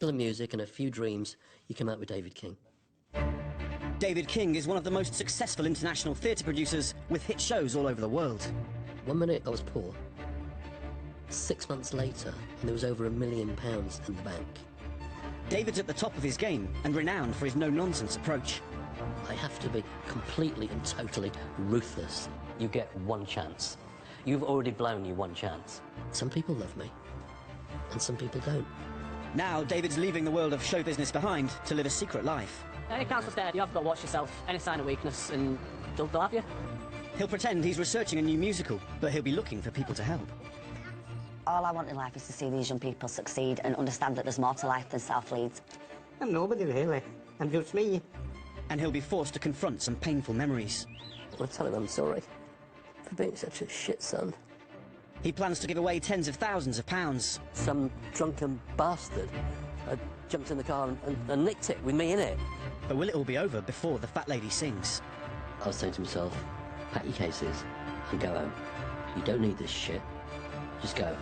The music and a few dreams, you come out with David King. David King is one of the most successful international theatre producers with hit shows all over the world. One minute I was poor. 6 months later, and there was over £1 million in the bank. David's at the top of his game and renowned for his no-nonsense approach. I have to be completely and totally ruthless. You get one chance. You've already blown your one chance. Some people love me, and some people don't. Now, David's leaving the world of show business behind to live a secret life. Any council scared, you have got to watch yourself. Any sign of weakness, and they'll have you. He'll pretend he's researching a new musical, but he'll be looking for people to help. All I want in life is to see these young people succeed and understand that there's more to life than South Leeds. I'm nobody, really. I'm just me. And he'll be forced to confront some painful memories. I want to tell him I'm sorry for being such a shit son. He plans to give away tens of thousands of pounds. Some drunken bastard jumped in the car and nicked it with me in it. But will it all be over before the fat lady sings? I was saying to myself, pack your cases and go home. You don't need this shit. Just go.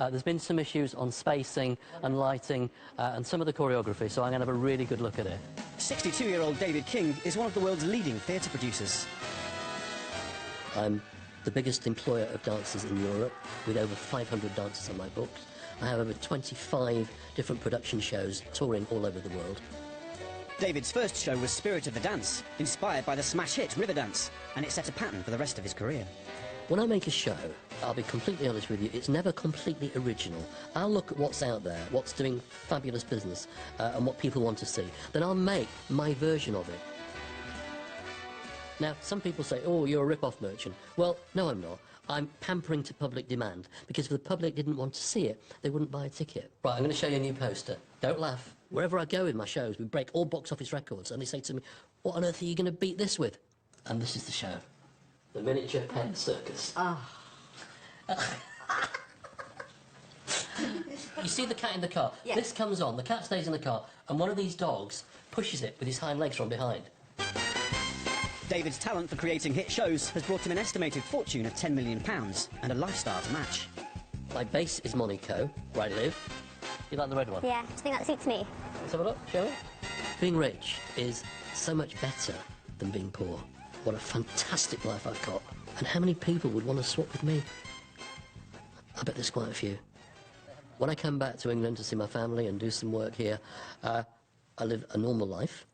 There's been some issues on spacing and lighting and some of the choreography, so I'm going to have a really good look at it. 62-year-old David King is one of the world's leading theatre producers. I'm the biggest employer of dancers in Europe, with over 500 dancers on my books. I have over 25 different production shows touring all over the world. David's first show was Spirit of the Dance, inspired by the smash hit Riverdance, and it set a pattern for the rest of his career. When I make a show, I'll be completely honest with you, it's never completely original. I'll look at what's out there, what's doing fabulous business, and what people want to see. Then I'll make my version of it. Now, some people say, oh, you're a rip-off merchant. Well, no, I'm not. I'm pampering to public demand, because if the public didn't want to see it, they wouldn't buy a ticket. Right, I'm going to show you a new poster. Don't laugh. Wherever I go with my shows, we break all box office records, and they say to me, what on earth are you going to beat this with? And this is the show. The Miniature Pet Circus. Oh. You see the cat in the car? Yeah. This comes on, the cat stays in the car, and one of these dogs pushes it with his hind legs from behind. David's talent for creating hit shows has brought him an estimated fortune of £10 million and a lifestyle to match. My base is Monaco, where I live. You like the red one? Yeah, do you think that suits me? Let's have a look, shall we? Being rich is so much better than being poor. What a fantastic life I've got. And how many people would want to swap with me? I bet there's quite a few. When I come back to England to see my family and do some work here, I live a normal life.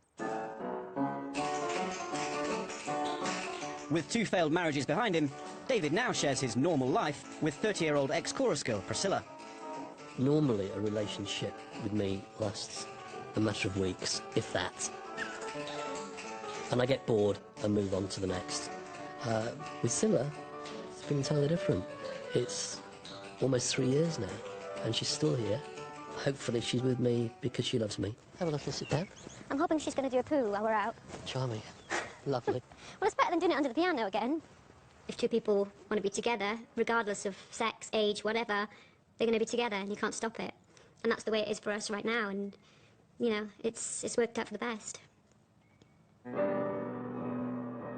With 2 failed marriages behind him, David now shares his normal life with 30-year-old ex-chorus girl Priscilla. Normally, a relationship with me lasts a matter of weeks, if that. And I get bored and move on to the next. With Scylla, it's been entirely different. It's almost 3 years now, and she's still here. Hopefully she's with me because she loves me. Have a little sit down. I'm hoping she's going to do a poo while we're out. Charming. Lovely. Well, it's better than doing it under the piano again. If two people want to be together, regardless of sex, age, whatever, they're going to be together and you can't stop it. And that's the way it is for us right now, and, you know, it's worked out for the best.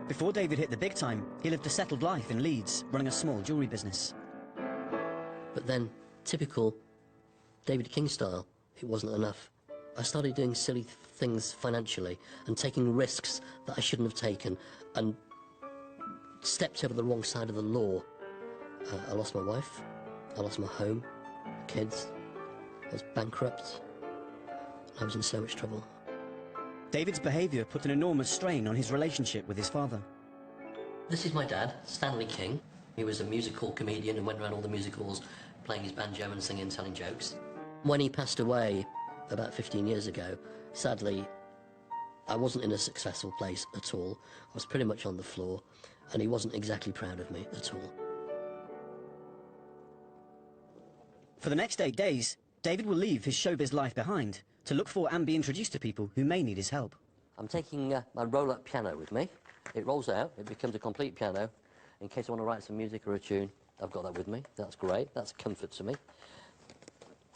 Before David hit the big time, he lived a settled life in Leeds, running a small jewellery business. But then, typical David King style, it wasn't enough. I started doing silly things financially and taking risks that I shouldn't have taken and stepped over the wrong side of the law. I lost my wife, I lost my home, my kids, I was bankrupt, and I was in so much trouble. David's behaviour put an enormous strain on his relationship with his father. This is my dad, Stanley King. He was a musical comedian and went around all the musicals playing his banjo and singing, telling jokes. When he passed away about 15 years ago, sadly, I wasn't in a successful place at all. I was pretty much on the floor, and he wasn't exactly proud of me at all. For the next 8 days, David will leave his showbiz life behind to look for and be introduced to people who may need his help. I'm taking my roll-up piano with me. It rolls out, it becomes a complete piano. In case I want to write some music or a tune, I've got that with me. That's great, that's comfort to me.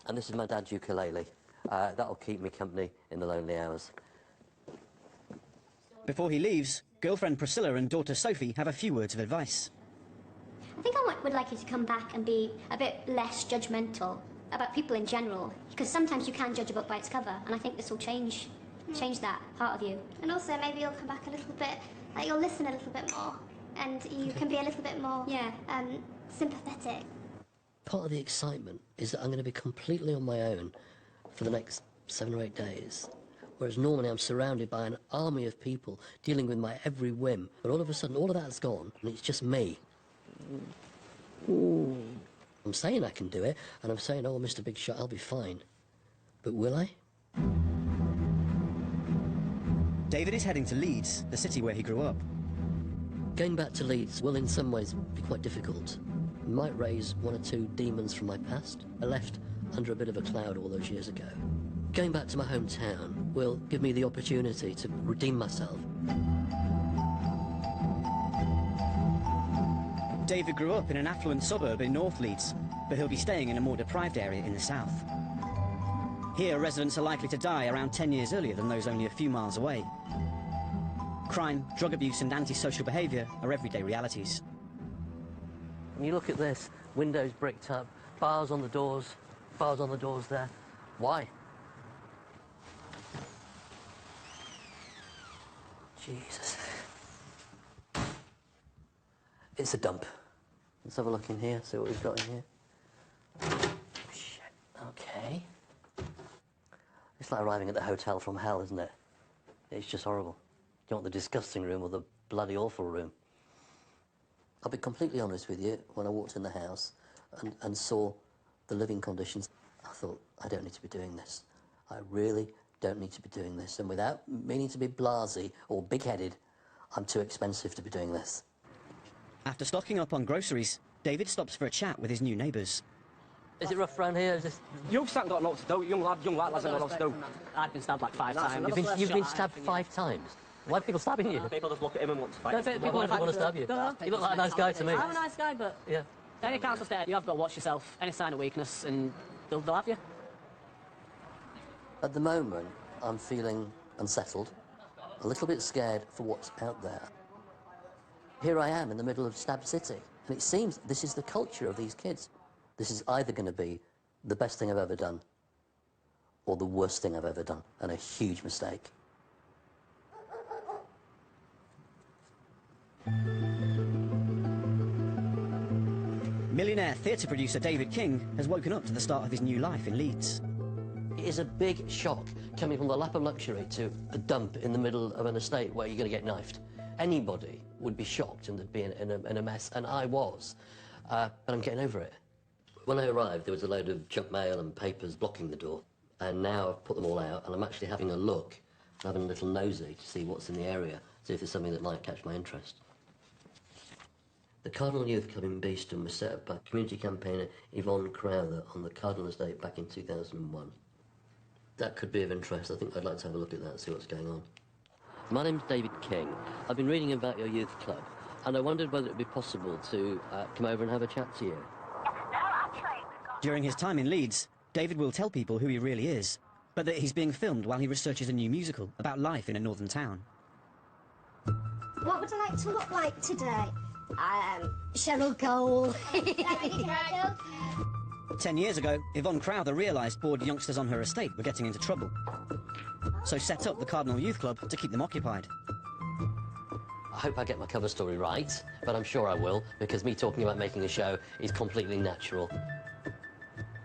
And this is my dad's ukulele. That'll keep me company in the lonely hours. Before he leaves, girlfriend Priscilla and daughter Sophie have a few words of advice. think I would like you to come back and be a bit less judgmental about people in general, because sometimes you can judge a book by its cover, and I think this will change that part of you. And also maybe you'll come back a little bit, like you'll listen a little bit more, and you can be a little bit more sympathetic. Part of the excitement is that I'm going to be completely on my own for the next 7 or 8 days. Whereas normally I'm surrounded by an army of people dealing with my every whim. But all of a sudden, all of that's gone, and it's just me. Ooh. I'm saying I can do it, and I'm saying, oh, Mr. Big Shot, I'll be fine. But will I? David is heading to Leeds, the city where he grew up. Going back to Leeds will in some ways be quite difficult. It might raise 1 or 2 demons from my past. I left under a bit of a cloud all those years ago. Going back to my hometown will give me the opportunity to redeem myself. David grew up in an affluent suburb in North Leeds, but he'll be staying in a more deprived area in the south. Here, residents are likely to die around 10 years earlier than those only a few miles away. Crime, drug abuse and antisocial behaviour are everyday realities. When you look at this, windows bricked up, bars on the doors there. Why? Jesus. It's a dump. Let's have a look in here, see what we've got in here. Shit. Okay. It's like arriving at the hotel from hell, isn't it? It's just horrible. You want the disgusting room or the bloody awful room? I'll be completely honest with you, when I walked in the house and saw the living conditions, I thought, I don't need to be doing this. I really don't need to be doing this. And without meaning to be blasé or big-headed, I'm too expensive to be doing this. After stocking up on groceries, David stops for a chat with his new neighbours. Is it rough around here? Is this... You've sat got lots to do. Young lad hasn't got lots to do. I've been stabbed like 5 times. You've been stabbed 5 times? Why are people stabbing you? People just look at him and want to fight. People want to stab you. You look like a nice guy to me. I'm a nice guy, but yeah. Any council state, you have got to watch yourself. Any sign of weakness, and they'll have you. At the moment, I'm feeling unsettled, a little bit scared for what's out there. Here I am in the middle of Stab City, and it seems this is the culture of these kids. This is either going to be the best thing I've ever done, or the worst thing I've ever done, and a huge mistake. Millionaire theatre producer David King has woken up to the start of his new life in Leeds. It is a big shock coming from the lap of luxury to a dump in the middle of an estate where you're going to get knifed. Anybody would be shocked and be in a mess, and I was. But I'm getting over it. When I arrived, there was a load of junk mail and papers blocking the door, and now I've put them all out, and I'm actually having a look, having a little nosy to see what's in the area, see if there's something that might catch my interest. The Cardinal Youth Club in Beeston was set up by community campaigner Yvonne Crowther on the Cardinal Estate back in 2001. That could be of interest. I think I'd like to have a look at that and see what's going on. My name's David King. I've been reading about your youth club, and I wondered whether it would be possible to come over and have a chat to you. During his time in Leeds, David will tell people who he really is, but that he's being filmed while he researches a new musical about life in a northern town. What would I like to look like today? Cheryl Cole. 10 years ago, Yvonne Crowther realised bored youngsters on her estate were getting into trouble, so set up the Cardinal Youth Club to keep them occupied. I hope I get my cover story right, but I'm sure I will, because me talking about making a show is completely natural.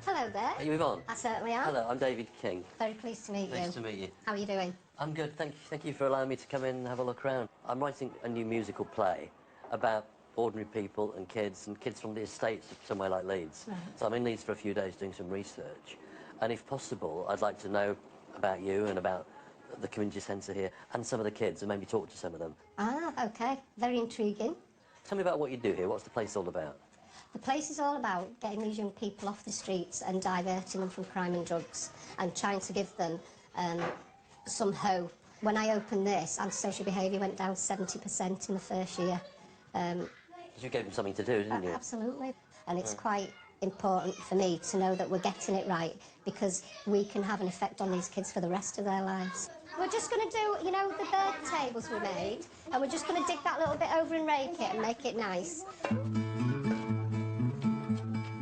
Hello there. Are you Yvonne? I certainly am. Hello, I'm David King. Very pleased to meet you. Nice to meet you. How are you doing? I'm good, thank you for allowing me to come in and have a look around. I'm writing a new musical play about ordinary people and kids from the estates of somewhere like Leeds. Right. So I'm in Leeds for a few days doing some research, and if possible, I'd like to know about you and about the community centre here and some of the kids, and maybe talk to some of them. Ah, OK. Very intriguing. Tell me about what you do here. What's the place all about? The place is all about getting these young people off the streets and diverting them from crime and drugs and trying to give them some hope. When I opened this, antisocial behaviour went down 70% in the first year. You gave them something to do, didn't you? Absolutely. And it's quite important for me to know that we're getting it right, because we can have an effect on these kids for the rest of their lives. We're just going to do, you know, the bird tables we made, and we're just going to dig that little bit over and rake it and make it nice.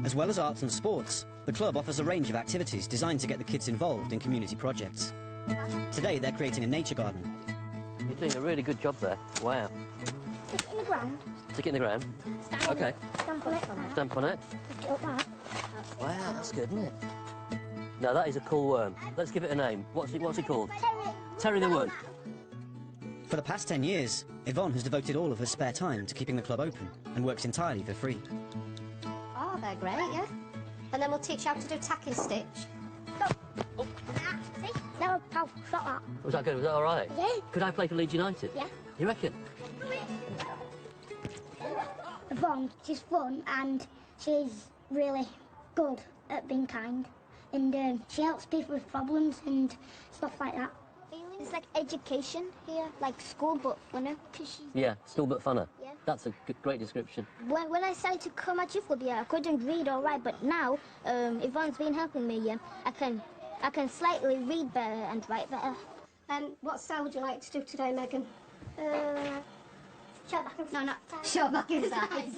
As well as arts and sports, the club offers a range of activities designed to get the kids involved in community projects. Today, they're creating a nature garden. You're doing a really good job there. Wow. Stick it in the ground. Stick it in the ground. Okay. Stamp on it. Stamp on it. Pick it up that. Wow, that's good, isn't it? Now, that is a cool worm. Let's give it a name. What's it called? Terry the worm. For the past 10 years, Yvonne has devoted all of her spare time to keeping the club open and works entirely for free. Oh, they're great, yeah. And then we'll teach you how to do tack and stitch. Oh. See? No, pal, stop that. Was that good? Was that all right? Yeah. Could I play for Leeds United? Yeah. You reckon? Yvonne, she's fun and she's really good at being kind. And she helps people with problems and stuff like that. It's like education here, like school, but funner. Yeah, school but funner. Yeah. That's a great description. When I started to come at youth club, yeah, I couldn't read all right, but now Yvonne's been helping me. I can slightly read better and write better. What style would you like to do today, Megan? Short back and No, not short back and sides.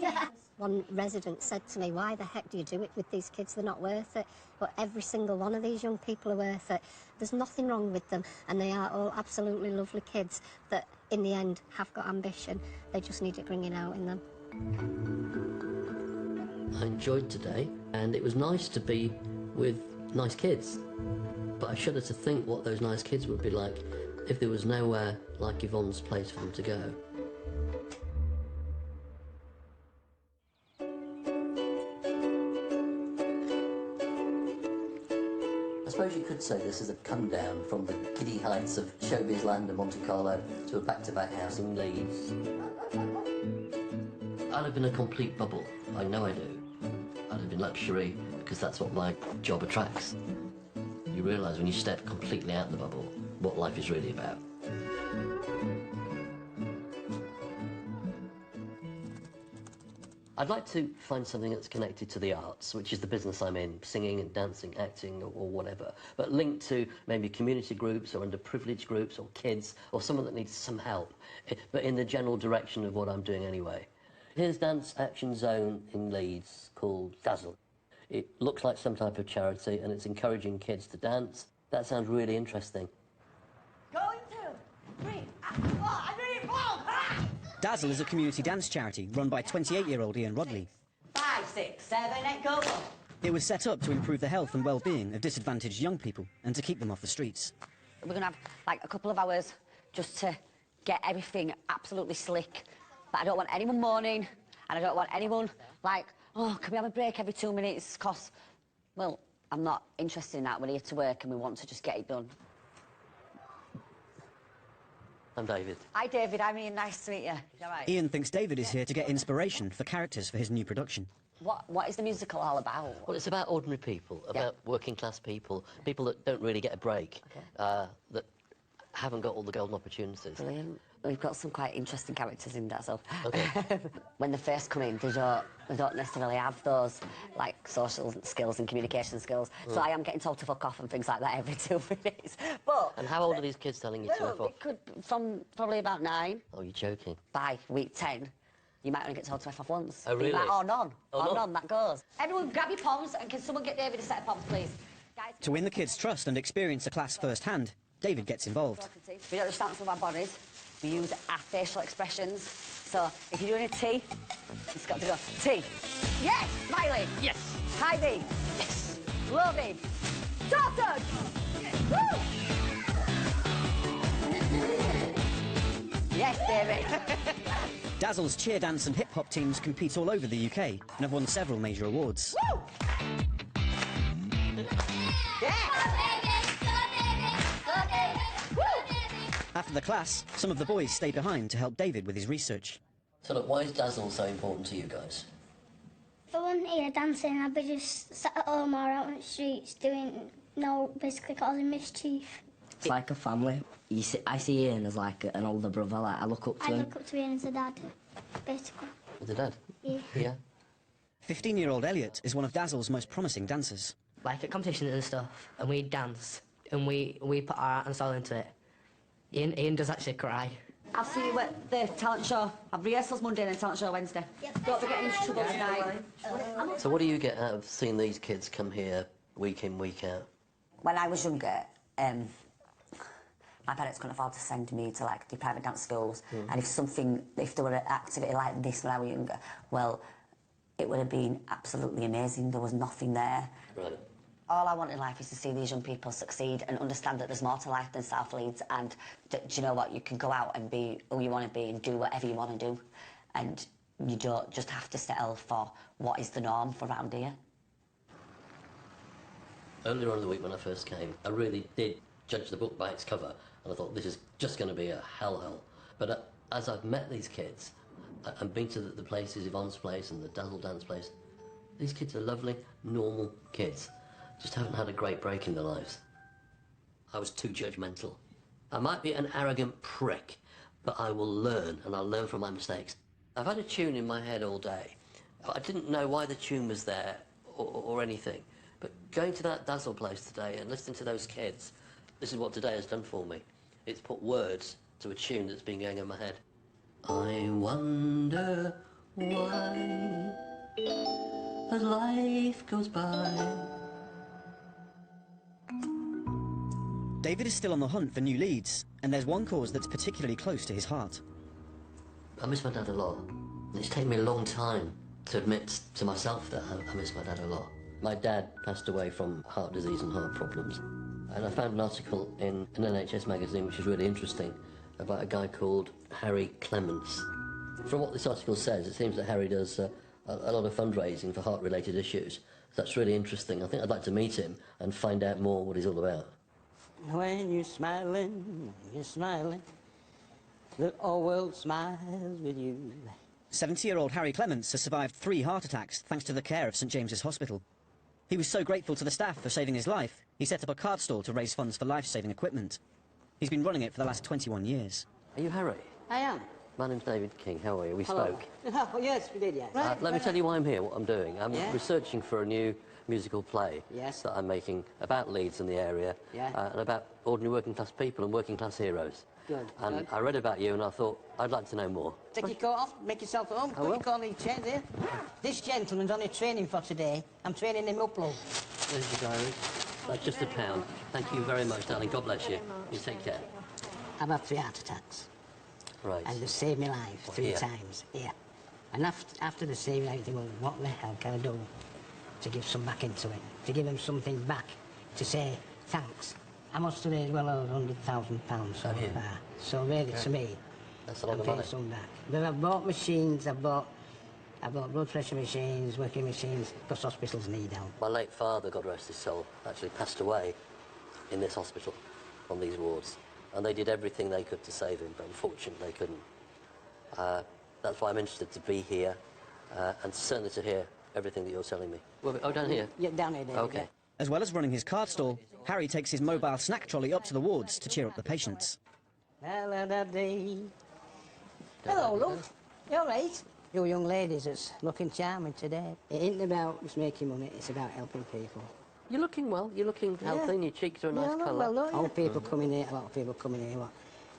One resident said to me, why the heck do you do it with these kids? They're not worth it. But every single one of these young people are worth it. There's nothing wrong with them, and they are all absolutely lovely kids that, in the end, have got ambition. They just need it bringing out in them. I enjoyed today, and it was nice to be with nice kids. But I shudder to think what those nice kids would be like if there was nowhere like Yvonne's place for them to go. I suppose you could say this is a come down from the giddy heights of showbiz land and Monte Carlo to a back-to-back house in Leeds. I live in a complete bubble. I know I do. I live in luxury because that's what my job attracts. You realise when you step completely out of the bubble what life is really about. I'd like to find something that's connected to the arts, which is the business I'm in, singing and dancing, acting or whatever, but linked to maybe community groups or underprivileged groups or kids or someone that needs some help, but in the general direction of what I'm doing anyway. Here's Dance Action Zone in Leeds called Dazzle. It looks like some type of charity and it's encouraging kids to dance. That sounds really interesting. Going 2, 3, 4, I'm ready, 4, Dazzle is a community dance charity run by 28-year-old Ian Rodley. 5, 6, 7, 8, go. It was set up to improve the health and well-being of disadvantaged young people and to keep them off the streets. We're going to have like a couple of hours just to get everything absolutely slick. But I don't want anyone moaning, and I don't want anyone like, oh, can we have a break every 2 minutes? Because, well, I'm not interested in that. We're here to work and we want to just get it done. I'm David. Hi, David. I'm Ian. Nice to meet you. All right. Ian thinks David is here to get inspiration for characters for his new production. What is the musical all about? Well, it's about ordinary people, about working class people, people that don't really get a break, that haven't got all the golden opportunities. Brilliant. We've got some quite interesting characters in Dazzle. Okay. When they first come in, they don't necessarily have those like social skills and communication skills. So I am getting told to fuck off and things like that every 2 minutes. But And how old are these kids telling you to F off? it could from probably about 9. Oh, you're joking. By week 10, you might only get told to F off once. Oh, really? Like, oh, none. Oh, Oh, none. none, that goes. Everyone grab your palms and can someone get David a set of palms, please? Guys, To win the kids' trust and experience the class firsthand, David gets involved. we don't just dance with our bodies, we use our facial expressions. So if you're doing a T, it's got to go T. Yes! Smiling! Yes. High V. Yes. Low V. Dalton! Woo! Yes, David. Dazzle's cheer dance and hip-hop teams compete all over the UK and have won several major awards. Woo! After the class, some of the boys stay behind to help David with his research. So look, why is Dazzle so important to you guys? If I wasn't here dancing, I'd be just sat at home or out on the streets doing, basically causing mischief. It's like a family. I see Ian as like an older brother. Like I look up to I him. look up to Ian as a dad, basically. With the dad? Yeah. Yeah. 15-year-old Elliot is one of Dazzle's most promising dancers. Like at competitions and stuff, and we dance, and we put our art and soul into it. Ian does actually cry. I'll see you at the talent show. I've rehearsals Monday and then talent show Wednesday. Don't be getting into trouble tonight. So what do you get out of seeing these kids come here week in, week out? When I was younger, my parents couldn't afford to send me to like the private dance schools, and if there were an activity like this when I was younger, well, it would have been absolutely amazing. There was nothing there. Right. All I want in life is to see these young people succeed and understand that there's more to life than South Leeds, and that, do you know what, you can go out and be who you want to be and do whatever you want to do, and you don't just have to settle for what is the norm for around here. Earlier on in the week when I first came, I really did judge the book by its cover, and I thought this is just going to be a hellhole. But as I've met these kids and been to the places, Yvonne's place and the Dazzle Dance place, these kids are lovely, normal kids. Just haven't had a great break in their lives. I was too judgmental. I might be an arrogant prick, but I will learn, and I'll learn from my mistakes. I've had a tune in my head all day. I didn't know why the tune was there or anything. But going to that Dazzle place today and listening to those kids, this is what today has done for me. It's put words to a tune that's been going in my head. I wonder why, as life goes by. David is still on the hunt for new leads, and there's one cause that's particularly close to his heart. I miss my dad a lot. It's taken me a long time to admit to myself that I miss my dad a lot. My dad passed away from heart disease and heart problems. And I found an article in an NHS magazine which is really interesting about a guy called Harry Clements. From what this article says, it seems that Harry does a lot of fundraising for heart-related issues. That's really interesting. I think I'd like to meet him and find out more what he's all about. When you're smiling, the whole world smiles with you. 70-year-old Harry Clements has survived 3 heart attacks thanks to the care of St James's Hospital. He was so grateful to the staff for saving his life, he set up a card stall to raise funds for life-saving equipment. He's been running it for the last 21 years. Are you Harry? I am. My name's David King. How are you? We Hello. spoke. Oh, yes, we did, yes. Let me tell you why I'm here, what I'm doing. I'm Yeah? researching for a new musical play Yes. that I'm making about Leeds and the area, Yeah. and about ordinary working class people and working class heroes. Good, And good. I read about you and I thought I'd like to know more. Take your coat off, make yourself at home, put your colleague chairs here. This gentleman's on a training for today. I'm training him up, love. There's your diary. That's just £1. Thank you very much, darling. God bless you. You take care. I've had 3 heart attacks. Right. And they've saved my life What, 3 here? times. Yeah. And after they saved me, I think, well, what the hell can I do to give some back into it? To give them something back, to say thanks. I must have raised well over £100,000 so Have you? far. So really, to me, That's a lot I'm of getting money. some back. But I've bought machines, I've bought blood pressure machines, working machines, because hospitals need help. My late father, God rest his soul, actually passed away in this hospital on these wards. And they did everything they could to save him, but unfortunately they couldn't. That's why I'm interested to be here, and certainly to hear everything that you're telling me. Oh, down here? Yeah, down here, David. Okay. As well as running his card stall, Harry takes his mobile snack trolley up to the wards to cheer up the patients. Hello, love. You all right? You young ladies that's looking charming today. It ain't about just making money, it's about helping people. You're looking well. You're looking healthy, and your cheeks are a nice Yeah, colour. well, don't you? Old people coming here, a lot of people coming here. What?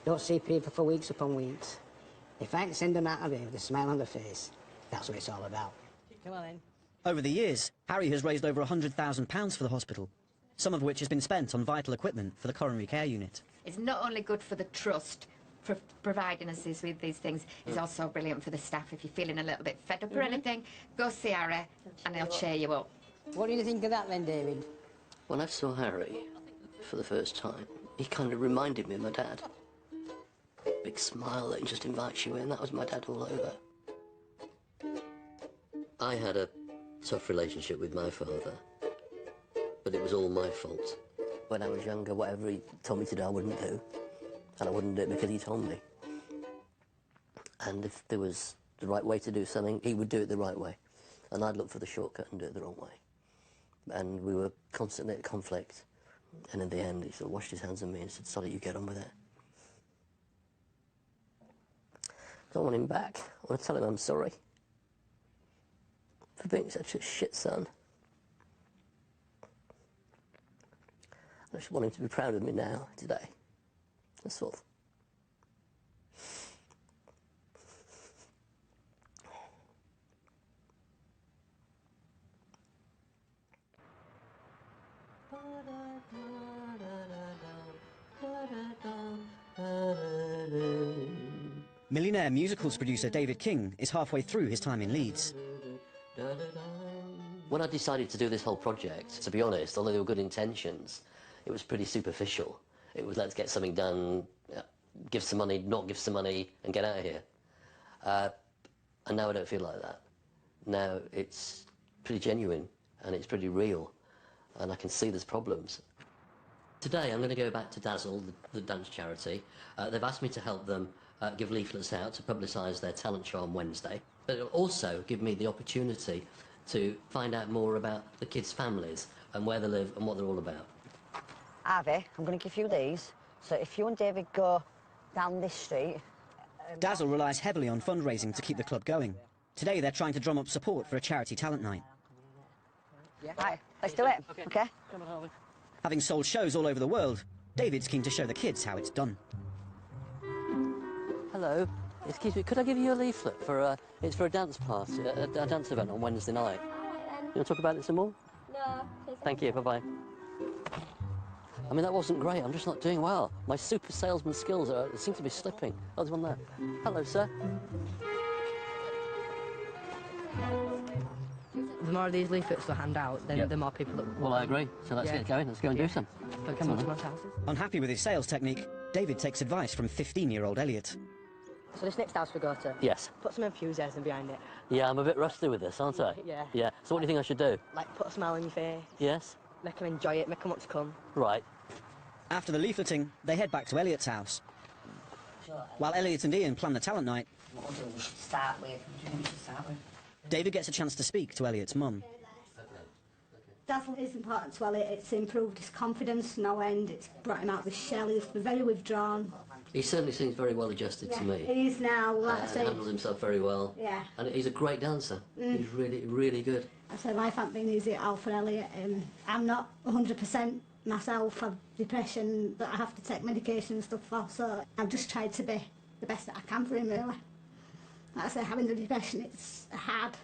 Don't see people for weeks upon weeks. If I can send them out of here with a smile on their face, that's what it's all about. Come on then. Over the years, Harry has raised over £100,000 for the hospital, some of which has been spent on vital equipment for the coronary care unit. It's not only good for the trust for providing us with these things, it's also brilliant for the staff. If you're feeling a little bit fed up or anything, go see Harry and he'll cheer you up. What do you think of that then, David? When I saw Harry for the first time, he kind of reminded me of my dad. Big smile that just invites you in. That was my dad all over. I had a tough relationship with my father, but it was all my fault. When I was younger, whatever he told me to do, I wouldn't do. And I wouldn't do it because he told me. And if there was the right way to do something, he would do it the right way. And I'd look for the shortcut and do it the wrong way. And we were constantly at conflict. And in the end, he sort of washed his hands on me and said, "Sorry, you get on with it." I don't want him back. I want to tell him I'm sorry for being such a shit son. I just want him to be proud of me now, today. That's all. Millionaire musicals producer David King is halfway through his time in Leeds. When I decided to do this whole project, to be honest, although there were good intentions, it was pretty superficial. It was let's get something done, give some money, not give some money, and get out of here. And now I don't feel like that. Now it's pretty genuine, and it's pretty real, and I can see there's problems. Today I'm going to go back to Dazzle, the dance charity. They've asked me to help them give leaflets out to publicise their talent show on Wednesday. But it'll also give me the opportunity to find out more about the kids' families and where they live and what they're all about. Harvey, I'm going to give you these. So if you and David go down this street... Dazzle relies heavily on fundraising to keep the club going. Today they're trying to drum up support for a charity talent night. Yeah. Right, let's do it, OK? Come on, Harvey. Having sold shows all over the world, David's keen to show the kids how it's done. Hello, excuse me, could I give you a leaflet for it's for a dance party, a dance event on Wednesday night? You want to talk about it some more? No. Thank you, bye-bye. I mean, that wasn't great, I'm just not doing well. My super salesman skills seem to be slipping. Oh, there's one there. Hello, sir. The more of these leaflets we hand out, then the more people that... Well, I agree, so let's get going, let's go and do some. Come on. Unhappy with his sales technique, David takes advice from 15-year-old Elliot. So this next house we go to... Yes. Put some enthusiasm behind it. Yeah, I'm a bit rusty with this, aren't I? Yeah. Yeah, so what do you think I should do? Like, put a smile on your face. Yes? Make them enjoy it, make them want to come. Right. After the leafleting, they head back to Elliot's house. While Elliot and Ian plan the talent night, What we should start with? David gets a chance to speak to Elliot's mum. Dazzle is important to Elliot. It's improved his confidence no end. It's brought him out of his shell. He's very withdrawn. He certainly seems very well adjusted to me. He is now, like I say. Handles himself very well. Yeah. And he's a great dancer. He's really, really good. I said life hasn't been easy at all for Elliot. I'm not 100% myself. I've depression that I have to take medication and stuff for. So I've just tried to be the best that I can for him, really. Like I say, having the depression, it's a hard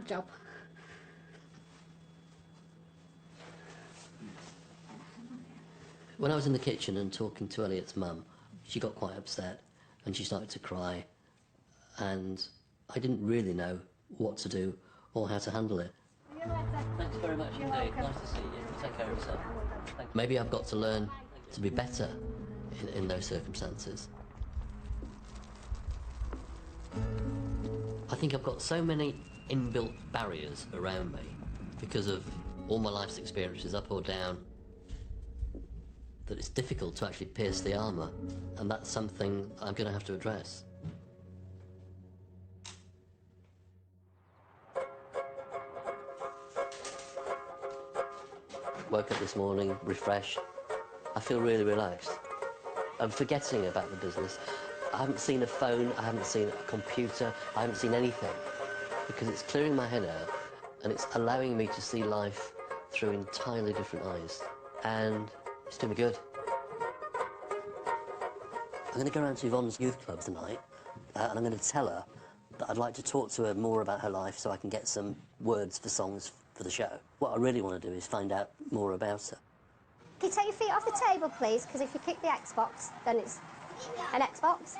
job. When I was in the kitchen and talking to Elliot's mum, she got quite upset and she started to cry, and I didn't really know what to do or how to handle it. Thanks very much indeed. Nice to see you. Take care of yourself. Maybe I've got to learn to be better in those circumstances. I think I've got so many inbuilt barriers around me because of all my life's experiences, up or down, that it's difficult to actually pierce the armour, and that's something I'm going to have to address. Woke up this morning, refreshed. I feel really relaxed. I'm forgetting about the business. I haven't seen a phone, I haven't seen a computer, I haven't seen anything, because it's clearing my head out and it's allowing me to see life through entirely different eyes. And it's doing me good. I'm going to go around to Yvonne's youth club tonight, and I'm going to tell her that I'd like to talk to her more about her life so I can get some words for songs for the show. What I really want to do is find out more about her. Can you take your feet off the table, please? Because if you kick the Xbox, then it's an Xbox.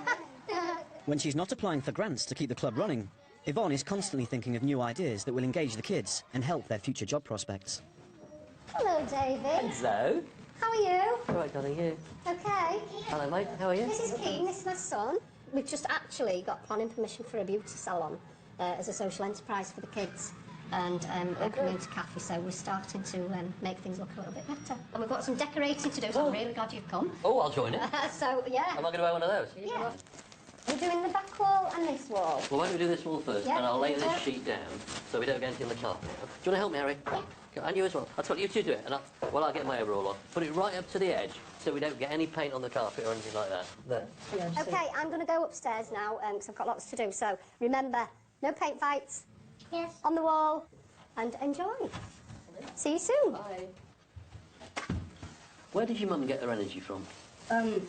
When she's not applying for grants to keep the club running, Yvonne is constantly thinking of new ideas that will engage the kids and help their future job prospects. Hello, David. Hello. How are you? All right, darling, you? Okay. Hello, mate. How are you? This is Keaton, this is my son. We've just actually got planning permission for a beauty salon as a social enterprise for the kids. And a community cafe, so we're starting to make things look a little bit better. And we've got some decorating to do, so I'm really glad you've come. Oh, I'll join it. So, yeah. Am I going to buy one of those? Yeah. We're doing the back wall and this wall. Well, why don't we do this wall first, Yeah. and I'll lay this sheet down so we don't get anything on the carpet. Do you want to help me, Harry? Yeah. And you as well. I'll tell you two do it, and I'll get my overall on. Put it right up to the edge so we don't get any paint on the carpet or anything like that. There. Okay, I'm going to go upstairs now because I've got lots to do. So remember, no paint fights. Yes. On the wall. And enjoy. See you soon. Bye. Where did your mum get her energy from? I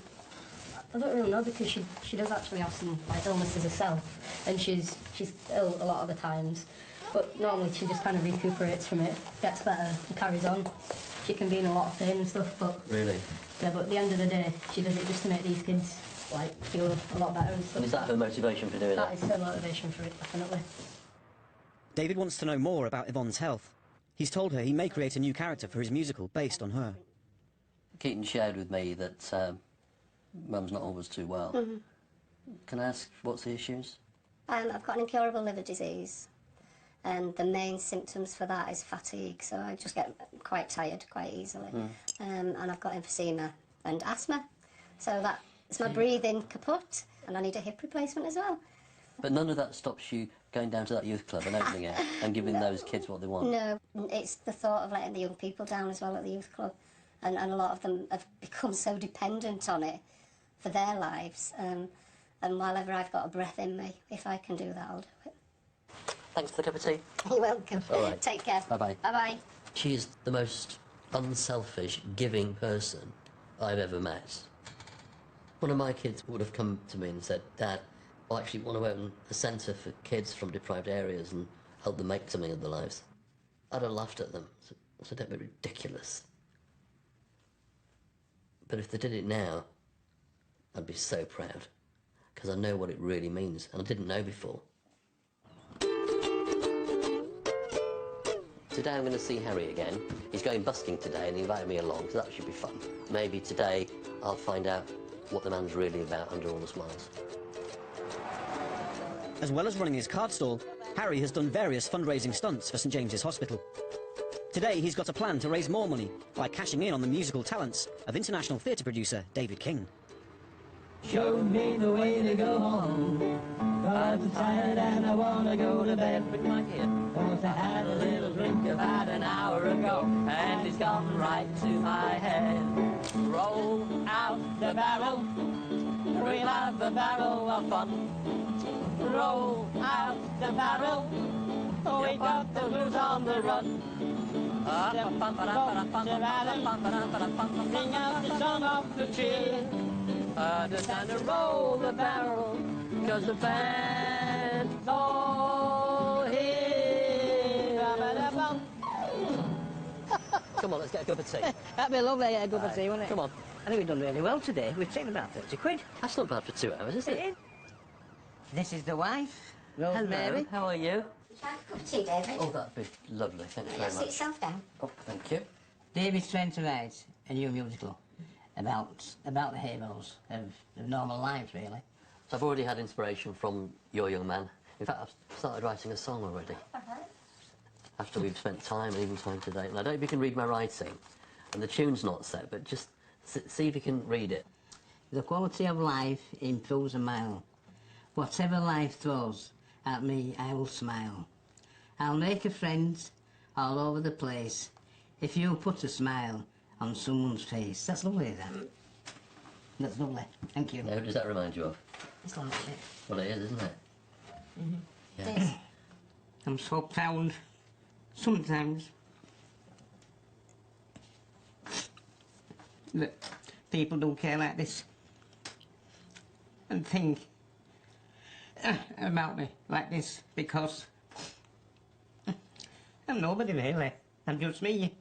don't really know, because she does actually have some illnesses herself, and she's ill a lot of the times. But normally she just kind of recuperates from it, gets better and carries on. She can be in a lot of pain and stuff, but... Really? Yeah, but at the end of the day, she does it just to make these kids, like, feel a lot better and stuff. And is that her motivation for doing That it? is her motivation for it, definitely. David wants to know more about Yvonne's health. He's told her he may create a new character for his musical based on her. Keaton shared with me that Mum's not always too well. Can I ask what's the issues? I've got an incurable liver disease, and the main symptoms for that is fatigue, so I just get quite tired quite easily. And I've got emphysema and asthma, so that's my breathing kaput, and I need a hip replacement as well. But none of that stops you going down to that youth club and opening it and giving those kids what they want? No, it's the thought of letting the young people down as well at the youth club, and a lot of them have become so dependent on it for their lives. And while ever I've got a breath in me, if I can do that, I'll do it. Thanks for the cup of tea. You're welcome. All right. Take care. Bye-bye. Bye-bye. She is the most unselfish, giving person I've ever met. One of my kids would have come to me and said, Dad, I actually want to open a centre for kids from deprived areas and help them make something of their lives. I'd have laughed at them. I said, don't be ridiculous. But if they did it now, I'd be so proud, because I know what it really means, and I didn't know before. Today I'm going to see Harry again. He's going busking today and he invited me along, so that should be fun. Maybe today I'll find out what the man's really about under all the smiles. As well as running his card stall, Harry has done various fundraising stunts for St James's Hospital. Today he's got a plan to raise more money by cashing in on the musical talents of international theatre producer David King. Show me the way to go home, 'cause I'm tired and I want to go to bed. With my kid, 'cause I had a little drink about an hour ago, and it's gone right to my head. Roll out the barrel, we'll have a barrel of fun. Roll out the barrel, we got the blues on the run. Sing out the song of the cheer. Just time to roll the barrel, 'cause the band's all here. Come on, let's get a cup of tea. That'd be lovely, a cup of tea, wouldn't it? Come on. I think we've done really well today. We've taken about 30 quid. That's not bad for 2 hours, is it? This is the wife, Rosemary. Hello, how are you? Have a cup of tea, David. Oh, that'd be lovely, thanks very Sit much. yourself down. Oh, thank you. David's trying to write a new musical about the heroes of normal lives, really. So I've already had inspiration from your young man. In fact, I've started writing a song already. After we've spent time, and even time today. And I don't know if you can read my writing, and the tune's not set, but just see if you can read it. The quality of life improves a mile. Whatever life throws at me, I will smile. I'll make a friend all over the place if you put a smile on someone's face. That's lovely, that. That's lovely. Thank you. Now, who does that remind you of? It's like it. Well, it is, isn't it? Yeah. It is. I'm so proud. Sometimes that people don't care like this and think about me like this, because I'm nobody really. I'm just me.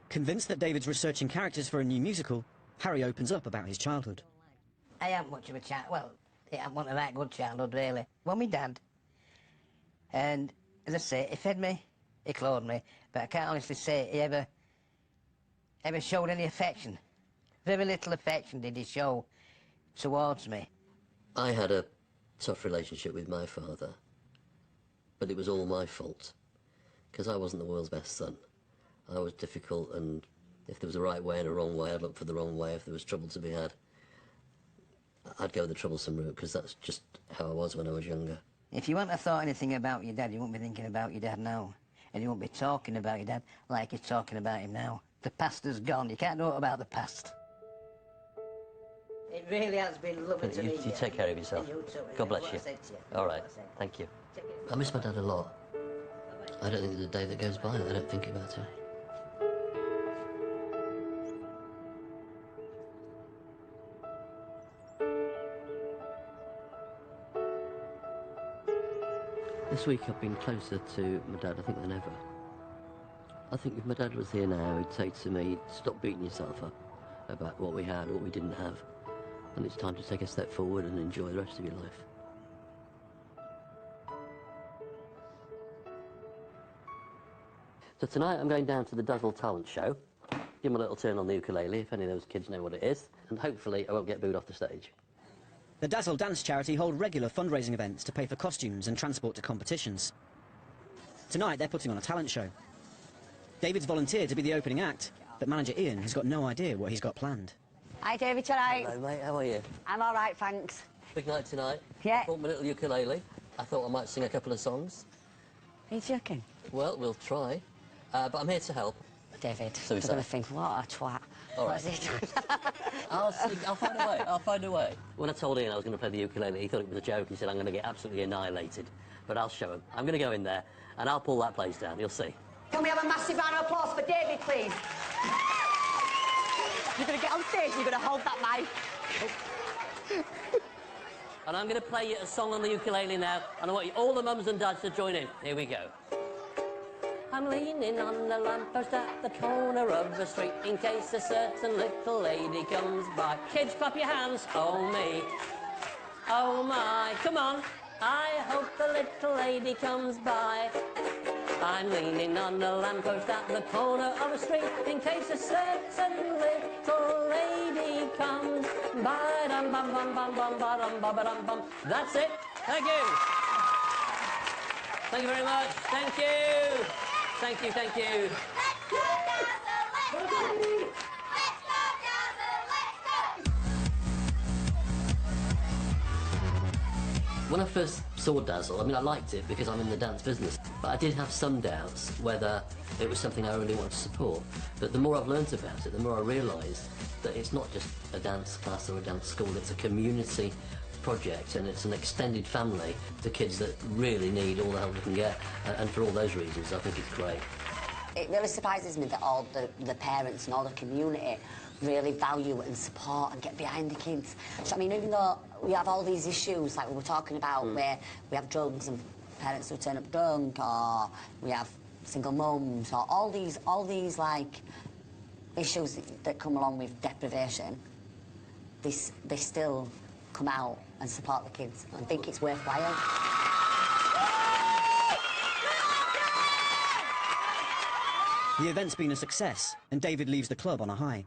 Convinced that David's researching characters for a new musical, Harry opens up about his childhood. I haven't much of a child. Well, yeah, I want a right good childhood, really. Well, my dad. And, as I say, he fed me, he clothed me, but I can't honestly say he ever showed any affection. Very little affection did he show towards me. I had a tough relationship with my father, but it was all my fault, because I wasn't the world's best son. I was difficult, and if there was a right way and a wrong way, I'd look for the wrong way. If there was trouble to be had, I'd go the troublesome route, because that's just how I was when I was younger. If you wouldn't have thought anything about your dad, you wouldn't be thinking about your dad now. And you won't be talking about your dad like you're talking about him now. The past is gone. You can't know about the past. It really has been lovely to meet you. You take care of yourself. And you too. God bless you. All right. Thank you. I miss my dad a lot. I don't think there's a day that goes by that I don't think about him. The This week I've been closer to my dad, I think, than ever. I think if my dad was here now, he'd say to me, stop beating yourself up about what we had or what we didn't have. And it's time to take a step forward and enjoy the rest of your life. So tonight I'm going down to the Dazzle Talent Show, give them a little turn on the ukulele, if any of those kids know what it is, and hopefully I won't get booed off the stage. The Dazzle Dance charity hold regular fundraising events to pay for costumes and transport to competitions. Tonight they're putting on a talent show. David's volunteered to be the opening act, but manager Ian has got no idea what he's got planned. Hi David, you alright? Hello mate, how are you? I'm alright, thanks. Big night tonight. Yeah. Brought my little ukulele. I thought I might sing a couple of songs. Are you joking? Well, we'll try. But I'm here to help. David, So you're going to think, what a twat. All What right. is it? I'll find a way. I'll find a way. When I told Ian I was going to play the ukulele, he thought it was a joke. He said, I'm going to get absolutely annihilated. But I'll show him. I'm going to go in there, and I'll pull that place down. You'll see. Can we have a massive round of applause for David, please? You're going to get on stage and you're going to hold that mic. And I'm going to play you a song on the ukulele now, and I want you, all the mums and dads to join in. Here we go. I'm leaning on the lamppost at the corner of the street in case a certain little lady comes by. Kids, clap your hands. Oh, me. Oh, my. Come on. I hope the little lady comes by. I'm leaning on the lamppost at the corner of the street in case a certain little lady comes by. Dum bum bum bum bum ba dum ba ba dum bum. That's it. Thank you. Thank you very much. Thank you. Thank you, thank you. When I first saw Dazzle, I mean, I liked it because I'm in the dance business, but I did have some doubts whether it was something I really wanted to support. But the more I've learnt about it, the more I realised that it's not just a dance class or a dance school, it's a community project, and it's an extended family to kids that really need all the help they can get, and for all those reasons I think it's great. It really surprises me that all the parents and all the community really value and support and get behind the kids. So I mean, even though we have all these issues like we were talking about where we have drugs and parents who turn up drunk, or we have single mums, or all these like issues that come along with deprivation, they still come out and support the kids. I think it's worthwhile. The event's been a success, and David leaves the club on a high.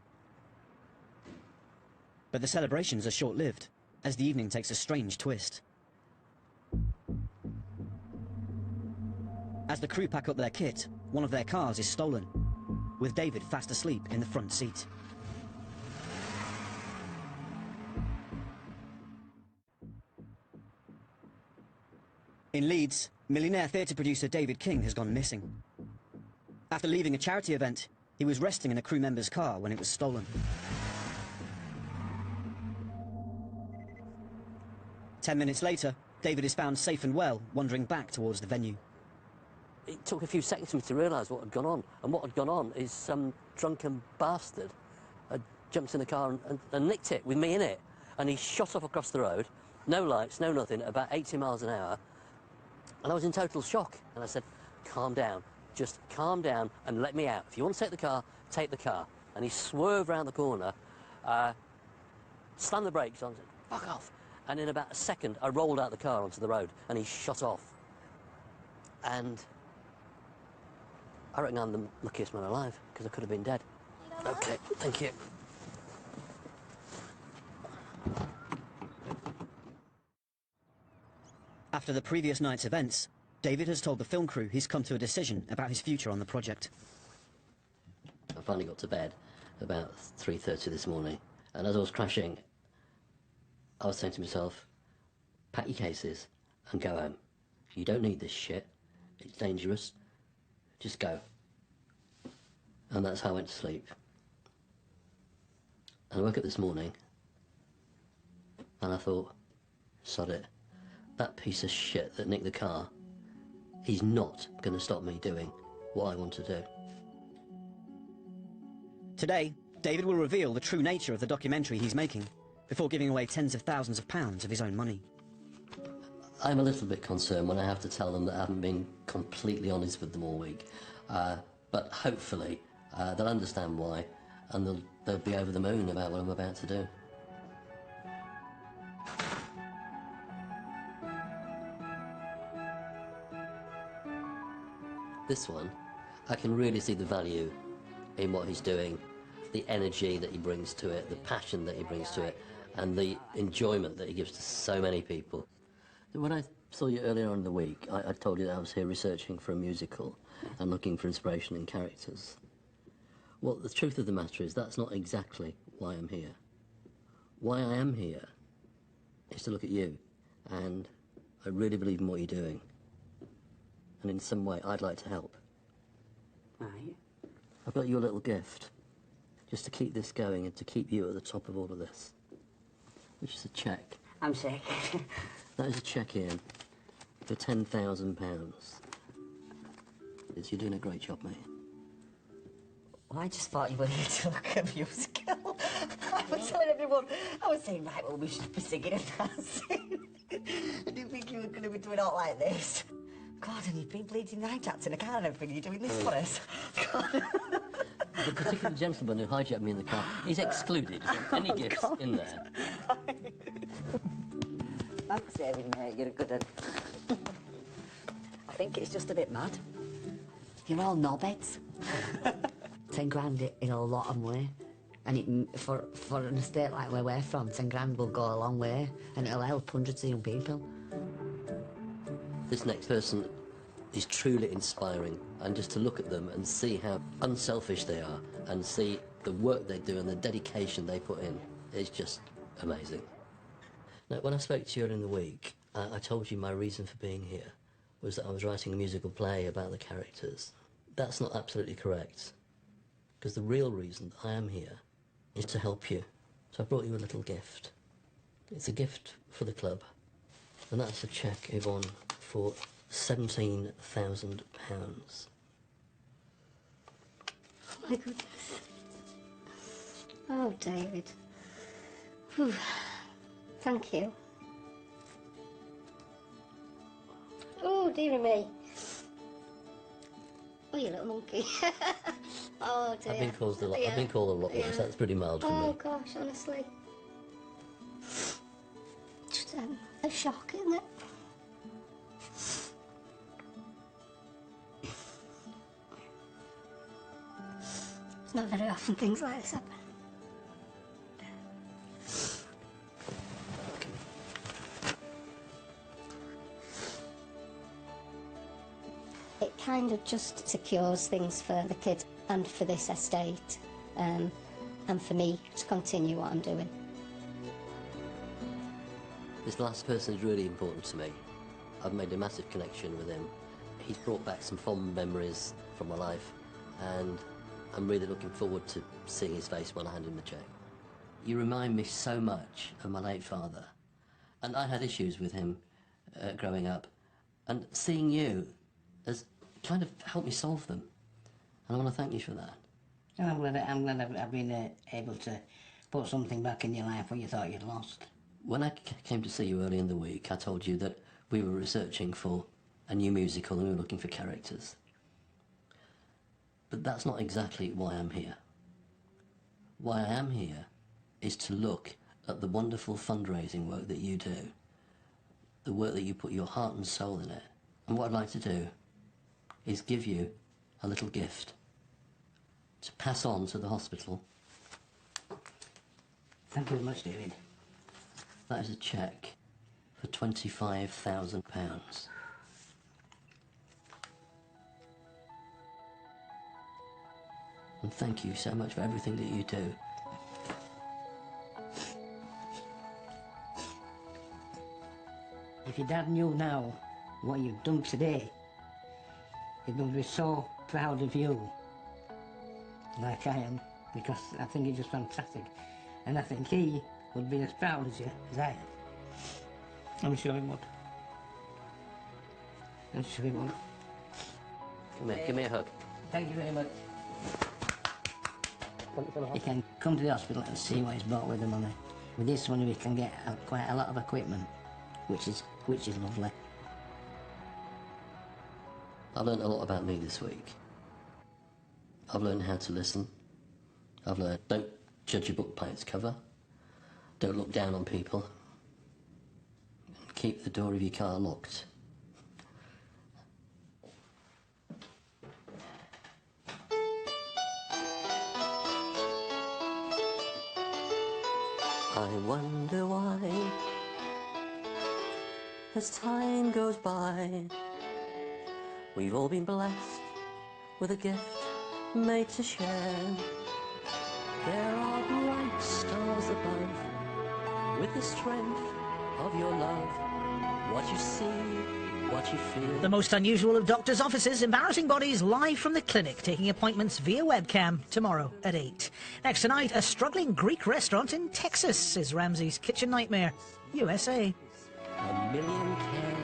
But the celebrations are short-lived, as the evening takes a strange twist. As the crew pack up their kit, one of their cars is stolen, with David fast asleep in the front seat. In Leeds, millionaire theatre producer David King has gone missing. After leaving a charity event, he was resting in a crew member's car when it was stolen. 10 minutes later, David is found safe and well, wandering back towards the venue. It took a few seconds for me to realise what had gone on, and what had gone on is some drunken bastard had jumped in the car and nicked it with me in it, and he shot off across the road, no lights, no nothing, about 80 miles an hour, and I was in total shock, and I said, calm down. Just calm down and let me out. If you want to take the car, take the car. And he swerved round the corner, slammed the brakes on, and said, fuck off. And in about a second, I rolled out the car onto the road, and he shot off. And I reckon I'm the luckiest man alive, because I could have been dead. Okay, thank you. After the previous night's events, David has told the film crew he's come to a decision about his future on the project. I finally got to bed about 3:30 this morning, and as I was crashing, I was saying to myself, pack your cases and go home. You don't need this shit. It's dangerous. Just go. And that's how I went to sleep. And I woke up this morning, and I thought, sod it. That piece of shit that nicked the car, he's not going to stop me doing what I want to do. Today, David will reveal the true nature of the documentary he's making before giving away tens of thousands of pounds of his own money. I'm a little bit concerned when I have to tell them that I haven't been completely honest with them all week. But hopefully they'll understand why, and they'll be over the moon about what I'm about to do. This one, I can really see the value in what he's doing, the energy that he brings to it, the passion that he brings to it, and the enjoyment that he gives to so many people. When I saw you earlier on in the week, I told you that I was here researching for a musical and looking for inspiration in characters. Well, the truth of the matter is that's not exactly why I'm here. Why I am here is to look at you, and I really believe in what you're doing. And in some way, I'd like to help. Right. I've got you a little gift, just to keep this going and to keep you at the top of all of this, which is a cheque. I'm sick. That is a cheque in for £10,000. You're doing a great job, mate. Well, I just thought you were here to look at a musical. I was telling everyone, I was saying, right, well, we should be singing and dancing. I didn't think you were going to be doing all like this. God, and you've been bleeding night acting a car and everything. You're doing this for us. God. The particular gentleman who hijacked me in the car is excluded from any gifts in there. Thanks, David, mate. You're a good one. I think it's just a bit mad. You're all knobheads. 10 grand in a lot of money. And for an estate like where we're from, 10 grand will go a long way, and it'll help hundreds of young people. This next person is truly inspiring, and just to look at them and see how unselfish they are and see the work they do and the dedication they put in is just amazing. Now, when I spoke to you earlier in the week, I told you my reason for being here was that I was writing a musical play about the characters. That's not absolutely correct, because the real reason I am here is to help you. So I brought you a little gift. It's a gift for the club, and that's a cheque, Yvonne, for £17,000. Oh, my goodness. Oh, David. Whew. Thank you. Oh, dearie me. Oh, you little monkey. Oh, dear. I've been called a lot. Yeah. I've been called a lot worse. Yeah. That's pretty mild for Oh, me. gosh, honestly. Just a shock, isn't it? It's not very often things like this happen. It kind of just secures things for the kids and for this estate, and for me to continue what I'm doing. This last person is really important to me. I've made a massive connection with him. He's brought back some fond memories from my life, and I'm really looking forward to seeing his face when I hand him the cheque. You remind me so much of my late father, and I had issues with him growing up, and seeing you has kind of helped me solve them, and I want to thank you for that. I'm glad I've been able to put something back in your life what you thought you'd lost. When I came to see you early in the week, I told you that we were researching for a new musical and we were looking for characters. But that's not exactly why I'm here. Why I am here is to look at the wonderful fundraising work that you do, the work that you put your heart and soul in it. And what I'd like to do is give you a little gift to pass on to the hospital. Thank you very much, David. That is a cheque for £25,000. And thank you so much for everything that you do. If your dad knew now what you've done today, he would be so proud of you, like I am, because I think you're just fantastic. And I think he would be as proud as you as I am. I'm sure he would. I'm sure he would. Come here, give me a hug. Thank you very much. You can come to the hospital and see what he's brought with him on it. With this money we can get quite a lot of equipment, which is which is lovely. I've learned a lot about me this week. I've learned how to listen. I've learned don't judge a book by its cover. Don't look down on people. And keep the door of your car locked. I wonder why, as time goes by, we've all been blessed with a gift made to share. There are bright stars above, with the strength of your love. What you see, what you feel. The most unusual of doctors' offices, embarrassing bodies live from the clinic, taking appointments via webcam tomorrow at 8. Next tonight, a struggling Greek restaurant in Texas is Ramsey's kitchen nightmare, USA. A million cares.